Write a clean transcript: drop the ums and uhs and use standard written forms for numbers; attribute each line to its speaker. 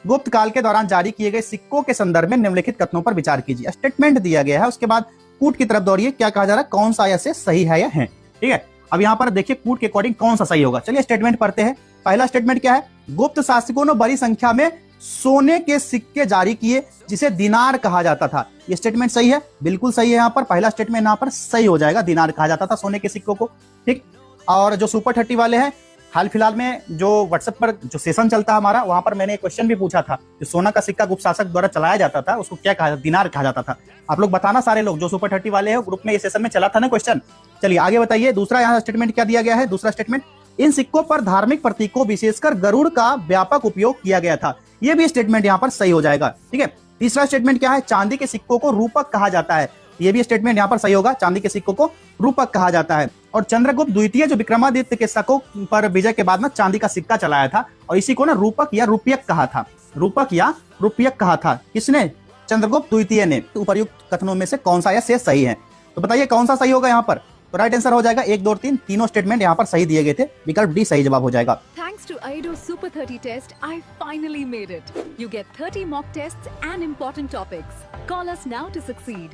Speaker 1: गुप्त काल के दौरान जारी किए गए सिक्कों के संदर्भ में निम्नलिखित कथनों पर विचार कीजिए। स्टेटमेंट दिया गया है, उसके बाद कूट की तरफ दौड़िए, क्या कहा जा रहा है, कौन सा ऐसे सही है या है। ठीक है, अब यहाँ पर देखिए कूट के अकॉर्डिंग कौन सा सही होगा। चलिए स्टेटमेंट पढ़ते हैं। पहला स्टेटमेंट क्या है, गुप्त शासकों ने बड़ी संख्या में सोने के सिक्के जारी किए जिसे दिनार कहा जाता था। ये स्टेटमेंट सही है, बिल्कुल सही है। यहाँ पर पहला स्टेटमेंट यहाँ पर सही हो जाएगा, दिनार कहा जाता था सोने के सिक्कों को। ठीक, और जो सुपर 30 वाले हैं, हाल फिलहाल में जो व्हाट्सएप पर जो सेशन चलता है हमारा, वहां पर मैंने एक क्वेश्चन भी पूछा था, जो सोना का सिक्का गुप्त शासक द्वारा चलाया जाता था उसको क्या कहा, दिनार कहा जाता था। आप लोग बताना, सारे लोग जो सुपर 30 वाले हैं ग्रुप में, ये सेशन में चला था ना क्वेश्चन। चलिए आगे बताइए, दूसरा यहाँ स्टेटमेंट क्या दिया गया है। दूसरा स्टेटमेंट, इन सिक्कों पर धार्मिक प्रतीकों विशेषकर गरुड़ का व्यापक उपयोग किया गया था। ये भी स्टेटमेंट यहाँ पर सही हो जाएगा। ठीक है, तीसरा स्टेटमेंट क्या है, चांदी के सिक्कों को रूपक कहा जाता है। ये भी स्टेटमेंट यहाँ पर सही होगा, चांदी के सिक्कों को रूपक कहा जाता है। और चंद्रगुप्त द्वितीय जो विक्रमादित्य के शकों पर विजय के बाद ना चांदी का सिक्का चलाया था, और इसी को ना रूपक या रुपयक कहा था। रूपक या रुपयक कहा था किसने, चंद्रगुप्त द्वितीय ने। तो उपर्युक्त कथनों में से कौन सा या शेष सही है, तो बताइए कौन सा सही होगा यहाँ पर। तो राइट आंसर हो जाएगा 1, 2, 3, तीनों स्टेटमेंट यहाँ पर सही दिए गए थे। विकल्प डी सही जवाब हो जाएगा।
Speaker 2: Thanks to Aido Super 30 test, I finally made it. You get 30 mock tests and important topics. Call us now to succeed.